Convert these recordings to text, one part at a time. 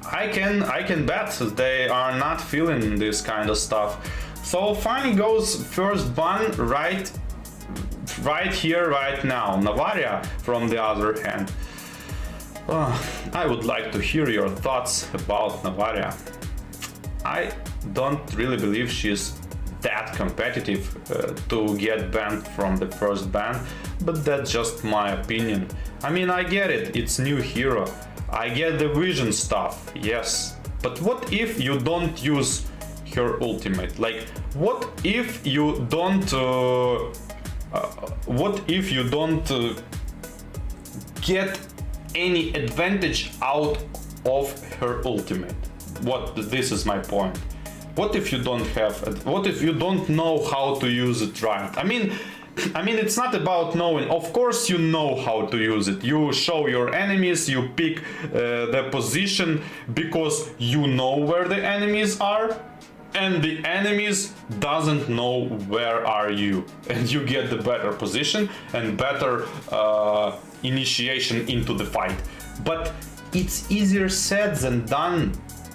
I can bet they are not feeling this kind of stuff. So Fanny goes first ban right here, right now. Navaria, from the other hand. I would like to hear your thoughts about Navaria. I don't really believe she's that competitive to get banned from the first ban, but that's just my opinion. I mean, I get it, it's new hero. I get the vision stuff, yes. But what if you don't use her ultimate? Like, what if you don't get any advantage out of her ultimate? This is my point. What if you don't have, what if you don't know how to use it right? I mean, it's not about knowing. Of course you know how to use it. You show your enemies, you pick the position because you know where the enemies are, and the enemies doesn't know where are you, and you get the better position and better initiation into the fight. But it's easier said than done.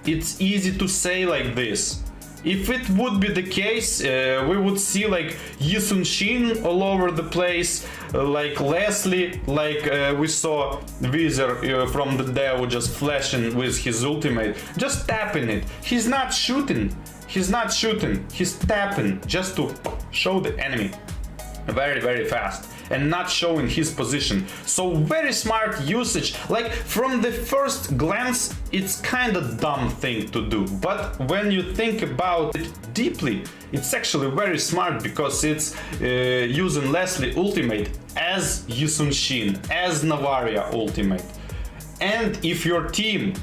It's easy to say like this. If it would be the case, we would see like Yisun Shin all over the place, like Leslie, like we saw Wizard from the Dev just flashing with his ultimate, just tapping it. He's not shooting, he's tapping just to show the enemy very, very fast and not showing his position. So very smart usage. Like, from the first glance it's kind of dumb thing to do, but when you think about it deeply, it's actually very smart, because it's using Leslie ultimate as Yisun Shin, as Navaria ultimate. And if your team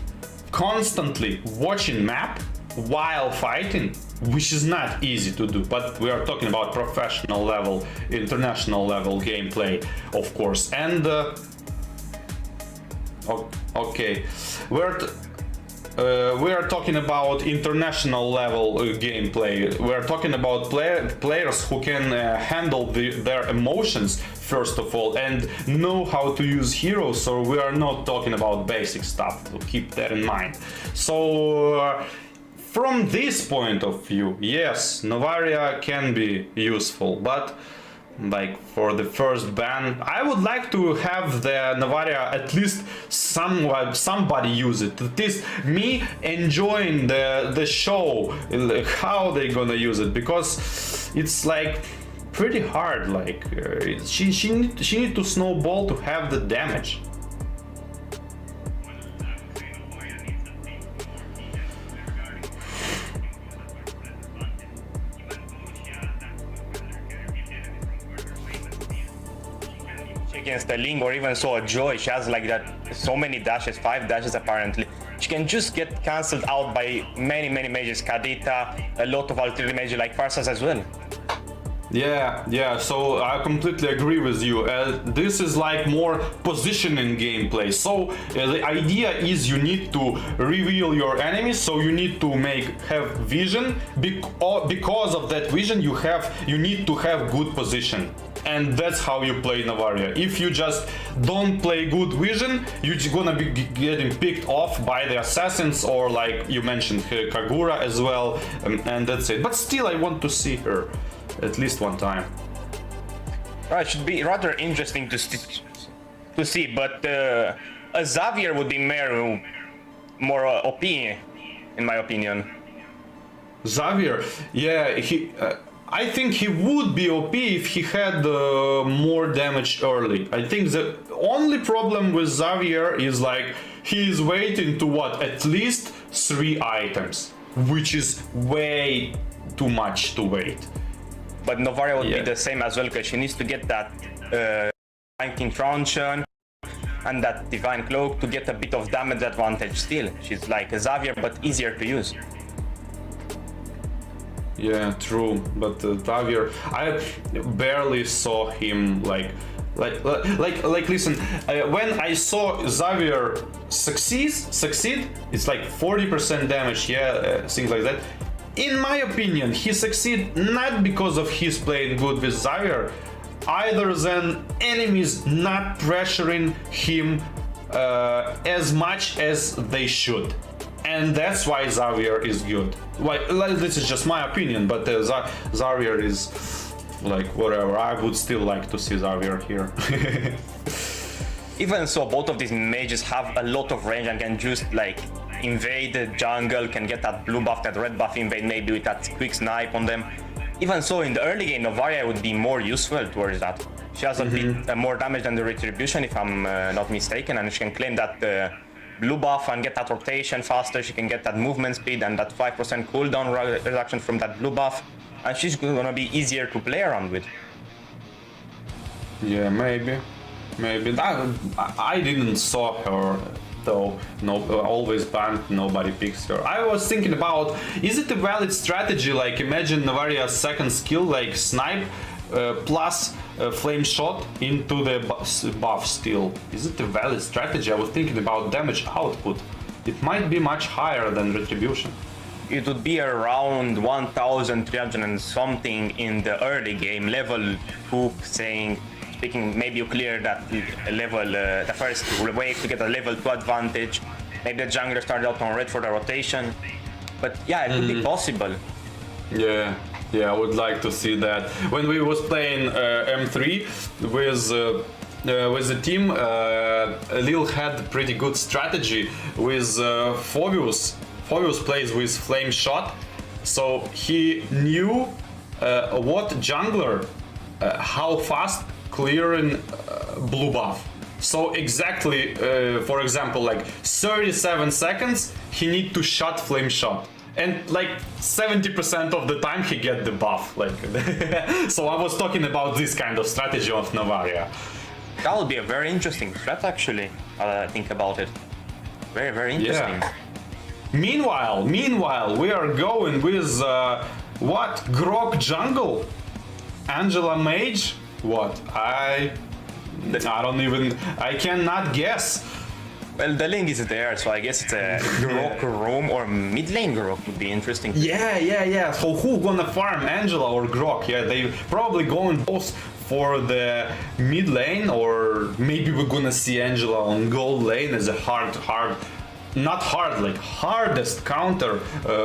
constantly watching map while fighting, which is not easy to do, but we are talking about professional level, international level gameplay, of course. And okay, we are talking about international level gameplay. We are talking about players who can handle their emotions first of all and know how to use heroes. So we are not talking about basic stuff, so keep that in mind. So from this point of view, yes, Navaria can be useful, but like for the first ban, I would like to have the Navaria at least somebody use it. At least me enjoying the show, how they gonna use it, because it's like pretty hard. Like she need to snowball to have the damage. Against the Ling, or even so a Joy, she has like that, so many dashes, 5 dashes apparently. She can just get cancelled out by many mages, Kadita, a lot of ultimate mages like Farsas as well. Yeah, so I completely agree with you. This is like more positioning gameplay. So the idea is you need to reveal your enemies, so you need to have vision. Because of that vision, you need to have good position. And that's how you play Navaria. If you just don't play good vision, you're gonna be getting picked off by the assassins, or like you mentioned Kagura as well, and that's it. But still, I want to see her at least one time. Right, should be rather interesting to see, but a Xavier would be more OP, in my opinion. Xavier, yeah, I think he would be OP if he had more damage early. I think the only problem with Xavier is like he is waiting to at least 3 items, which is way too much to wait. But Navaria would be the same as well, because she needs to get that flanking truncheon and that divine cloak to get a bit of damage advantage still. She's like a Xavier, but easier to use. Yeah, true, but Xavier, I barely saw him like listen, when I saw Xavier succeed, it's like 40% damage, things like that. In my opinion, he succeed not because of his playing good with Xavier, either than enemies not pressuring him as much as they should. And that's why Xavier is good. Like this is just my opinion, but Xavier is like whatever. I would still like to see Xavier here. Even so, both of these mages have a lot of range and can just like invade the jungle, can get that blue buff, that red buff invade, maybe with that quick snipe on them. Even so, in the early game, Novaria would be more useful towards that. She has a bit more damage than the Retribution, if I'm not mistaken, and she can claim that blue buff and get that rotation faster. She can get that movement speed and that 5% cooldown reduction from that blue buff, and she's gonna be easier to play around with. Yeah, maybe. I didn't saw her though. No, always banned. Nobody picks her. I was thinking about, is it a valid strategy? Like imagine Novaria's second skill, like snipe plus flame shot into the buff still. Is it a valid strategy? I was thinking about damage output. It might be much higher than retribution. It would be around 1,300 and something in the early game. Level 2 speaking, maybe you clear that level, the first wave to get a level 2 advantage. Maybe the jungler started out on red for the rotation. But yeah, it could be possible. Yeah, I would like to see that. When we was playing M3 with the team, Lil had pretty good strategy with Phoebus. Phoebus plays with flame shot, so he knew what jungler, how fast clearing blue buff. So exactly, for example, like 37 seconds, he need to shot flame shot. And like 70% of the time he get the buff. Like, so I was talking about this kind of strategy of Novaria. That would be a very interesting threat, actually. I think about it. Very, very interesting. Yeah. Meanwhile, we are going with what? Grok jungle, Angela mage. What? I cannot guess. Well, the link is there, so I guess it's a Grok roam or mid lane Grok would be interesting. Yeah. So who gonna farm, Angela or Grok? Yeah, they probably going both for the mid lane, or maybe we're gonna see Angela on gold lane as a hardest counter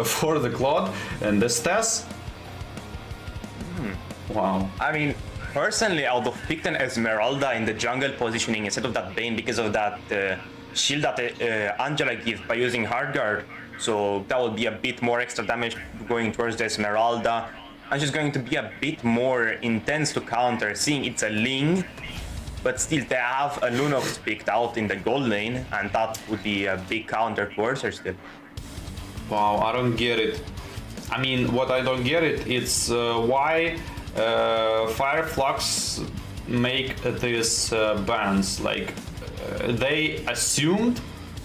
for the Claude and the Stas. Wow. I mean, personally, I would have picked an Esmeralda in the jungle positioning instead of that Bane because of that shield that Angela gives by using hard guard. So that would be a bit more extra damage going towards the Esmeralda, and she's going to be a bit more intense to counter, seeing it's a Ling, but still they have a Lunox picked out in the gold lane, and that would be a big counter towards her still. Wow, I don't get it. I mean, what I don't get it's why Fireflux make these bans. Like they assumed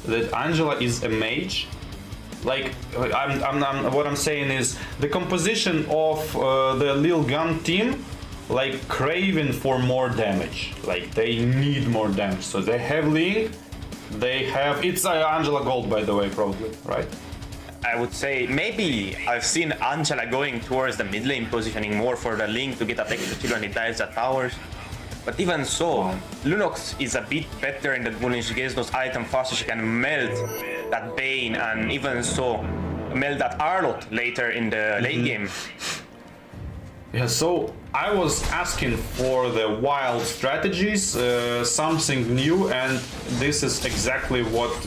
that Angela is a mage. Like what I'm saying is the composition of the Lilgun team, like craving for more damage. Like they need more damage. So they have Link, they have Angela Gold, by the way, probably, right? I would say maybe I've seen Angela going towards the mid lane positioning more for the Link to get that extra kill when he dives at towers. But even so, Lunox is a bit better in that when she gets those items faster, she can melt that Bane and even so melt that Arlott later in the late game. Yeah, so I was asking for the wild strategies, something new, and this is exactly what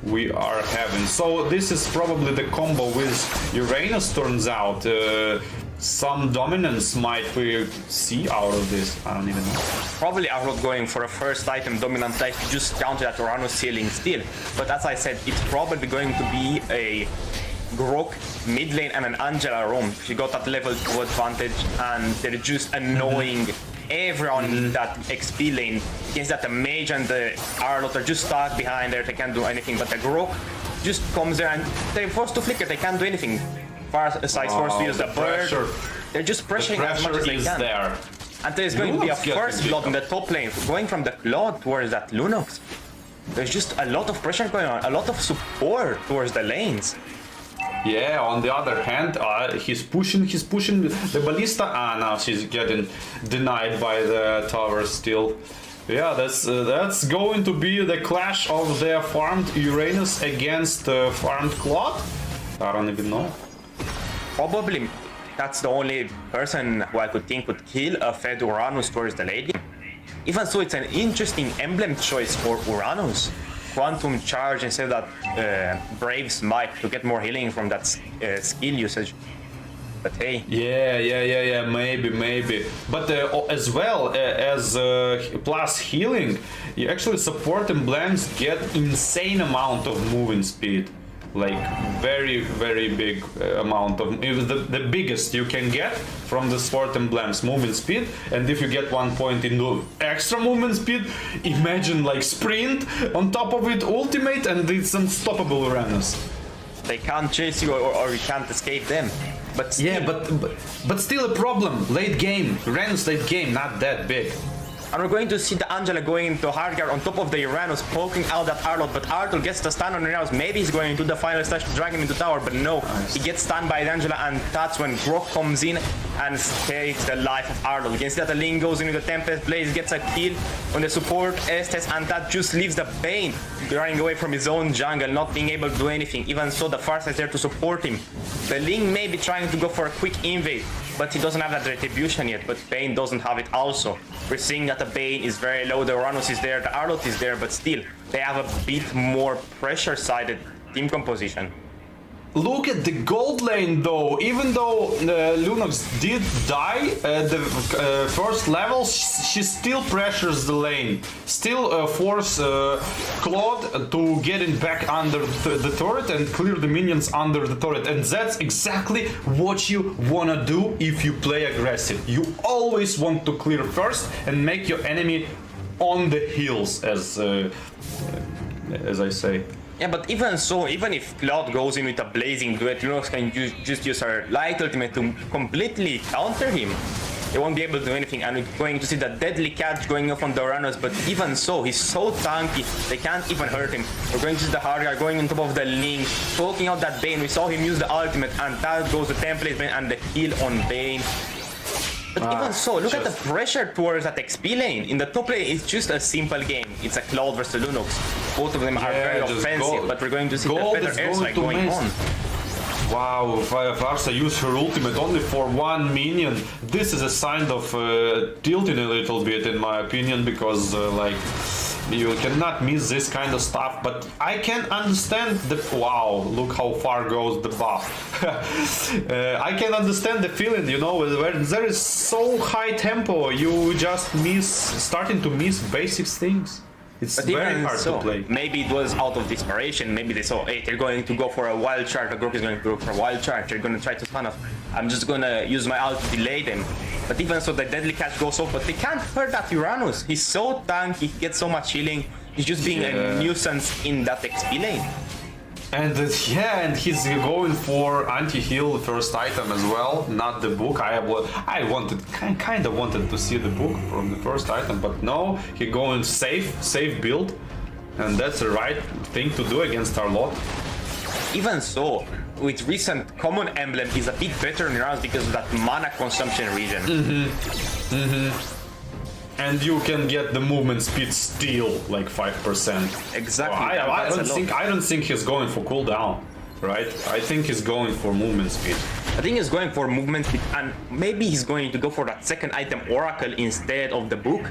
we are having. So this is probably the combo with Uranus, turns out. Some dominance might we see out of this, I don't even know. Probably Arlott going for a first item dominant type to just counter that Uranus ceiling still. But as I said, it's probably going to be a Grok mid lane and an Angela roam. She got that level 2 advantage, and they're just annoying everyone in that XP lane. Against that the mage and the Arlott are just stuck behind there, they can't do anything, but the Grok just comes there and they're forced to flicker, they can't do anything. Forced to use the bird. They're just pressuring as much as they can. There. And there's going to be a first blood in the top lane, going from the Claude towards that Lunox. There's just a lot of pressure going on, a lot of support towards the lanes. Yeah, on the other hand, he's pushing the ballista. Now she's getting denied by the tower still. Yeah, that's going to be the clash of the farmed Uranus against farmed Claude? I don't even know. Probably that's the only person who I could think would kill a fed Uranus towards the late game. Even so, it's an interesting emblem choice for Uranus. Quantum Charge instead of that Brave Smite to get more healing from that skill usage. But hey. Yeah, maybe. But as well as plus healing, you actually support emblems get insane amount of moving speed. Like very big amount of the biggest you can get from the support emblems movement speed. And if you get 1 point into extra movement speed, imagine like sprint on top of it ultimate, and it's unstoppable Uranus. They can't chase you or you can't escape them. But still, yeah, but still a problem. Late game, Uranus late game, not that big. And we're going to see the Angela going into hard guard on top of the Uranus, poking out that Arlott, but Arthur gets the stun on Uranus. Maybe he's going to do the final slash to drag him into tower, but no. Nice. He gets stunned by the Angela, and that's when Grok comes in and takes the life of Arlott. We can see that the Ling goes into the Tempest Blaze, gets a kill on the support Estes, and that just leaves the Bane running away from his own jungle, not being able to do anything. Even so, the Farsa is there to support him. The Ling may be trying to go for a quick invade, but he doesn't have that retribution yet, but Bane doesn't have it also. We're seeing that the Bane is very low, the Uranus is there, the Arlott is there, but still, they have a bit more pressure-sided team composition. Look at the gold lane though, even though Lunox did die at the first level, she still pressures the lane. Still force Claude to get in back under the turret and clear the minions under the turret. And that's exactly what you wanna do if you play aggressive. You always want to clear first and make your enemy on the heels, as I say. Yeah, but even so, even if Cloud goes in with a blazing duet, Lunox can just use her light ultimate to completely counter him. They won't be able to do anything, and we're going to see the deadly catch going off on the Uranus, but even so, he's so tanky, they can't even hurt him. We're going to see the hard guard going on top of the Ling, poking out that Bane. We saw him use the ultimate, and that goes the template Bane and the kill on Bane. But even so, look at the pressure towards that XP lane. In the top lane, it's just a simple game. It's a Cloud versus Lunox. Both of them are very offensive, but we're going to see the better airstrike going on. Wow, Farsa used her ultimate only for 1 minion. This is a sign of tilting a little bit, in my opinion, because like you cannot miss this kind of stuff. But I can understand the wow. Look how far goes the buff. I can understand the feeling, you know, where there is so high tempo, you just starting to miss basic things. It's very hard to play. Maybe it was out of desperation. Maybe they saw, hey, they're going to go for a wild charge. The group is going to go for a wild charge. They're going to try to stun us. I'm just going to use my ult to delay them. But even so, the deadly catch goes off. But they can't hurt that Uranus. He's so tanky. He gets so much healing. He's just being a nuisance in that XP lane. And and he's going for anti-heal first item as well, not the book. I kind of wanted to see the book from the first item, but no, he going safe build, and that's the right thing to do against our lot. Even so, with recent common emblem is a bit better in rounds because of that mana consumption region. And you can get the movement speed still like 5%. Exactly. So I don't think he's going for cooldown, right? I think he's going for movement speed. I think he's going for movement speed, and maybe he's going to go for that second item Oracle instead of the book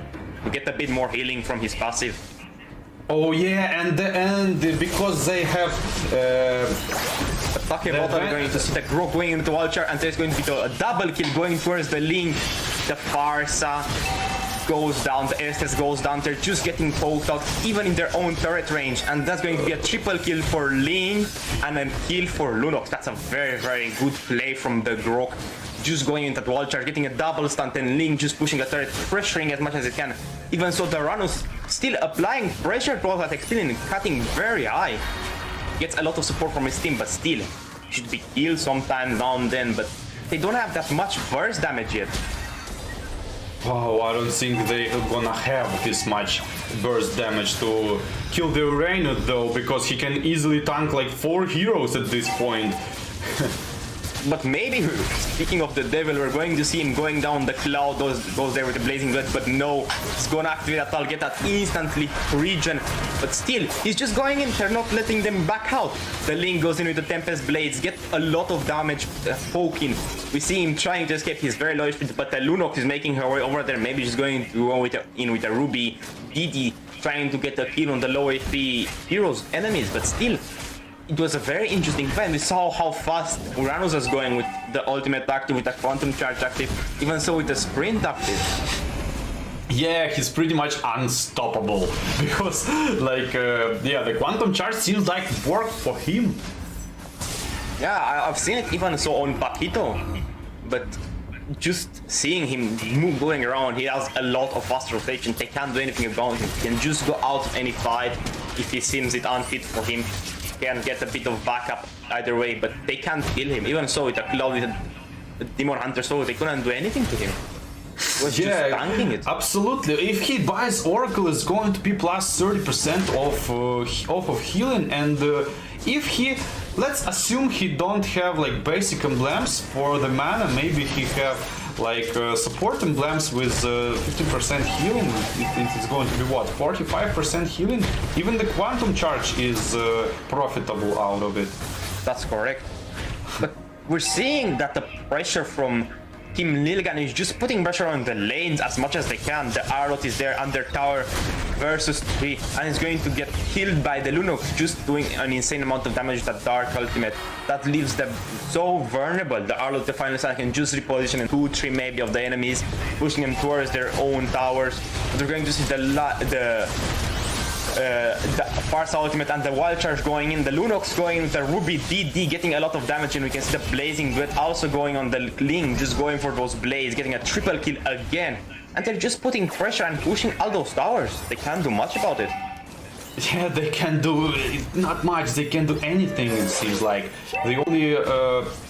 to get a bit more healing from his passive. Oh yeah, and because they have talking about we're going to see the Grok going into Vulture, and there's going to be a double kill going towards the Link. The Farsa goes down, the Estes goes down, they're just getting poked out even in their own turret range, and that's going to be a triple kill for Ling and a kill for Lunox. That's a very good play from the Grok, just going into that wall charge, getting a double stunt, and Ling just pushing a turret, pressuring as much as it can. Even so, the Uranus still applying pressure towards that XP and cutting very high. Gets a lot of support from his team, but still should be killed sometime now and then, but they don't have that much burst damage yet. Wow, I don't think they're gonna have this much burst damage to kill the Uranus though, because he can easily tank like 4 heroes at this point. But maybe, speaking of the devil, we're going to see him going down the cloud, goes there with the blazing blood, but no, he's gonna activate that, I'll get that instantly regen, but still, he's just going in, they're not letting them back out. The Link goes in with the Tempest Blades, get a lot of damage poking. We see him trying to escape, he's very low HP, but the Lunox is making her way over there, maybe she's going to go in with a Ruby, DD, trying to get a kill on the low HP heroes, enemies, but still, it was a very interesting fight. We saw how fast Uranus was going with the ultimate active, with the quantum charge active, even so with the sprint active. Yeah, he's pretty much unstoppable because, like, yeah, the quantum charge seems like worked for him. Yeah, I've seen it even so on Paquito, but just seeing him going around, he has a lot of fast rotation. They can't do anything about him. He can just go out of any fight if he seems it unfit for him. Can get a bit of backup either way, but they can't kill him. Even so, with a Cloud, with a Demon Hunter Soul, they couldn't do anything to him. He was just tanking it. Absolutely. If he buys Oracle, it's going to be plus 30% off of healing, and if he, let's assume he don't have like basic emblems for the mana, maybe he have like support emblems with 15% healing, it is going to be what, 45% healing? Even the quantum charge is profitable out of it. That's correct. But we're seeing that the pressure from Team Lilgun is just putting pressure on the lanes as much as they can. The Arlot is there under tower versus 3, and is going to get killed by the Lunox, just doing an insane amount of damage with that Dark Ultimate. That leaves them so vulnerable. The Arlot, the final side, can just reposition in 2-3 maybe of the enemies, pushing them towards their own towers. But we're going to see the Farsa Ultimate and the Wild Charge going in, the Lunox going in with the Ruby DD, getting a lot of damage, and we can see the Blazing Duet also going on the Link, just going for those blades, getting a triple kill again. And they're just putting pressure and pushing all those towers. They can't do much about it. Yeah, they can do not much. They can do anything. It seems like the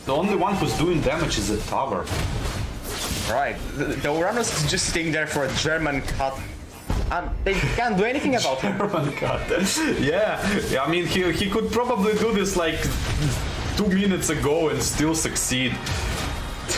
only one who's doing damage is the tower. Right. The Uranus is just sitting there for a German cut. And they can't do anything about him. Yeah, I mean, he could probably do this like 2 minutes ago and still succeed.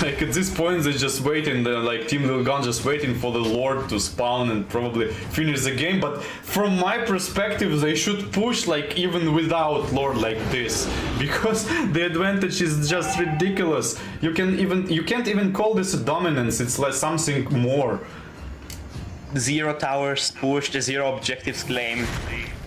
Like at this point, they're just waiting. Like Team Lilgun just waiting for the Lord to spawn and probably finish the game. But from my perspective, they should push like even without Lord like this, because the advantage is just ridiculous. You can't even call this a dominance. It's like something more. 0 towers pushed, 0 objectives claimed,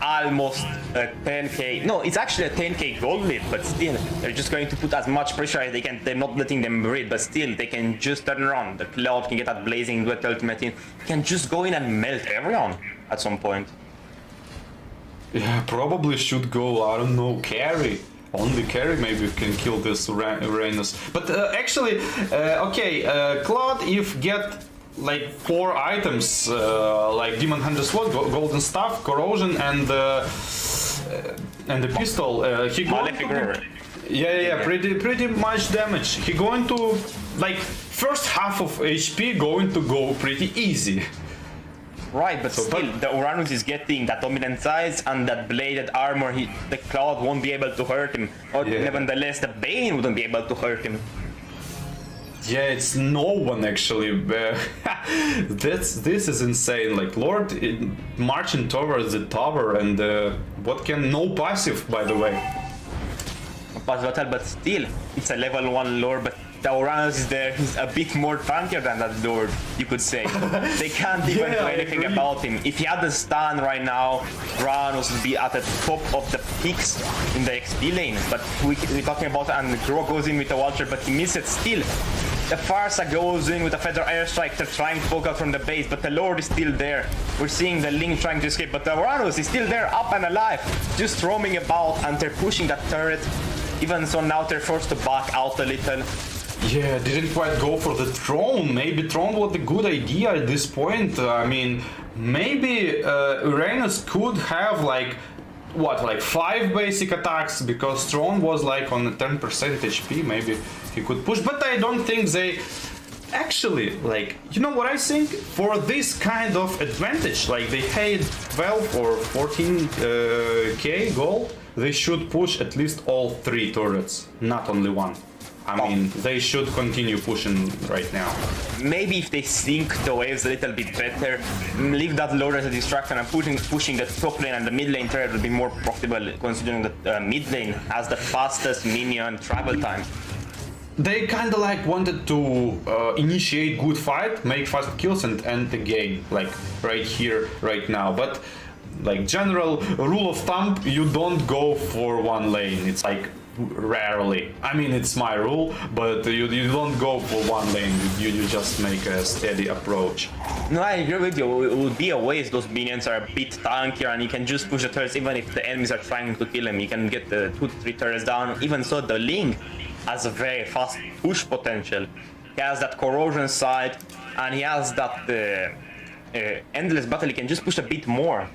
almost a 10k. No, it's actually a 10k gold lead, but still, they're just going to put as much pressure as they can. They're not letting them breathe, but still, they can just turn around. The Cloud can get that Blazing Duet ultimate in, can just go in and melt everyone at some point. Yeah, probably should go, I don't know, carry. Only carry maybe can kill this Uranus. But actually, okay, Cloud, if get like 4 items, like Demon Hunter Sword, Golden Staff, Corrosion, and the pistol. He going to yeah, pretty much damage. He going to like first half of HP going to go pretty easy. Right, but still, the Uranus is getting that dominant size and that bladed armor. The Cloud won't be able to hurt him. Or nevertheless, the Bane wouldn't be able to hurt him. Yeah, it's no one actually. This is insane. Like Lord marching towards the tower, and what can no passive, by the way. But still, it's a level 1 Lord. But the Uranus is there. He's a bit more tankier than that Lord, you could say. They can't even do anything about him. If he had the stun right now, Uranus would be at the top of the peaks in the XP lane. But we're talking about, and Gro goes in with the Vulture, but he misses it still. The Farsa goes in with a Feather Airstrike. They're trying to poke out from the base, but the Lord is still there. We're seeing the Link trying to escape, but the Uranus is still there, up and alive, just roaming about, and they're pushing that turret. Even so, now they're forced to back out a little. Yeah, didn't quite go for the throne. Maybe throne was a good idea at this point. I mean, maybe Uranus could have like what, like 5 basic attacks, because Throne was like on 10% HP. Maybe he could push, but I don't think they actually, like, you know what I think? For this kind of advantage, like they paid 12 or 14k gold, they should push at least all 3 turrets, not only 1. I mean, they should continue pushing right now. Maybe if they sync the waves a little bit better, leave that Lord as a distraction and pushing the top lane and the mid lane turret will be more profitable, considering that mid lane has the fastest minion travel time. They kind of like wanted to initiate good fight, make fast kills and end the game, like right here, right now. But like general rule of thumb, you don't go for one lane. It's like rarely. I mean, it's my rule, but you don't go for one lane. You just make a steady approach. No, I agree with you. It would be a waste. Those minions are a bit tankier and you can just push the turrets even if the enemies are trying to kill them. You can get the 2-3 turrets down. Even so, the Ling has a very fast push potential. He has that corrosion side and he has that endless battle. He can just push a bit more.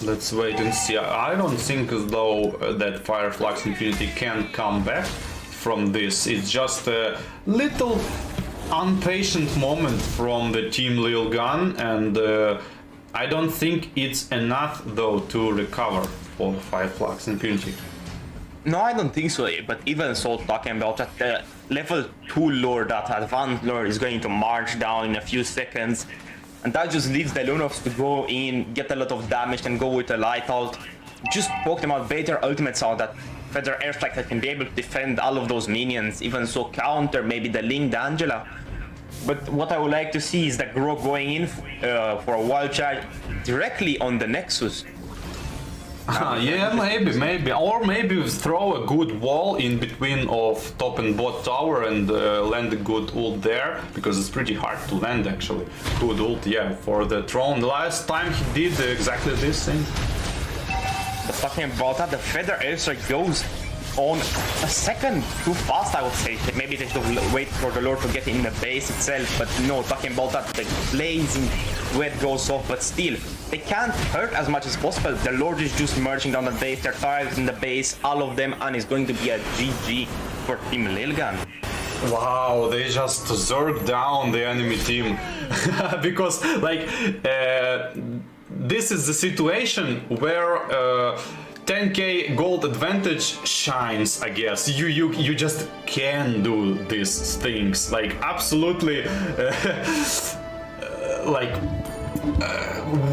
Let's wait and see. I don't think as though that Flux Impunity can come back from this. It's just a little impatient moment from the team Lilgun, and I don't think it's enough though to recover for Flux Impunity. No, I don't think so, but even so, talking about that, the level 2 lord, that advanced lord is going to march down in a few seconds, and that just leaves the Lunox to go in, get a lot of damage and go with a light ult. Just poke them out, bait their ultimates out, that Feather Airstrike that can be able to defend all of those minions, even so counter maybe the Ling, the Angela. But what I would like to see is the Grok going in for a wild charge directly on the Nexus. Yeah, maybe, or maybe throw a good wall in between of top and bot tower and land a good ult there, because it's pretty hard to land actually. Good ult, yeah, for the throne. Last time he did exactly this thing. But talking about that, the Feather Airstrike goes on a second too fast, I would say. Maybe they should wait for the Lord to get in the base itself, but no, talking about that, the blazing wet goes off, but still, they can't hurt as much as possible. The Lord is just merging down the base, they're targeting in the base, all of them, and it's going to be a GG for Team Lilgun. Wow, they just zerged down the enemy team. Because, like, this is the situation where 10k gold advantage shines, I guess. You just can do these things, like absolutely like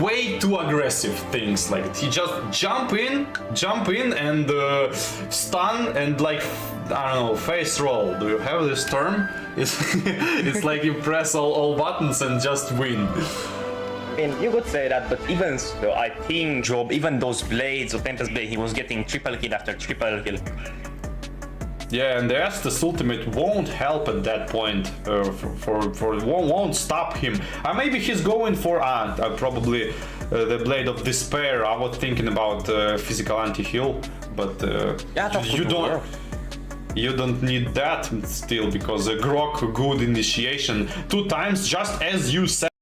way too aggressive things. Like he just jump in and stun and like, I don't know, face roll. Do you have this term? It's like you press all buttons and just win. I mean, you could say that, but even so, I think Job, even those blades of Tempest Blade, he was getting triple kill after triple kill. Yeah, and the Estus ultimate won't help at that point. Won't stop him. Maybe he's going for probably the Blade of Despair. I was thinking about physical anti-heal, but yeah, you don't need that still, because a Grok good initiation 2 times, just as you said.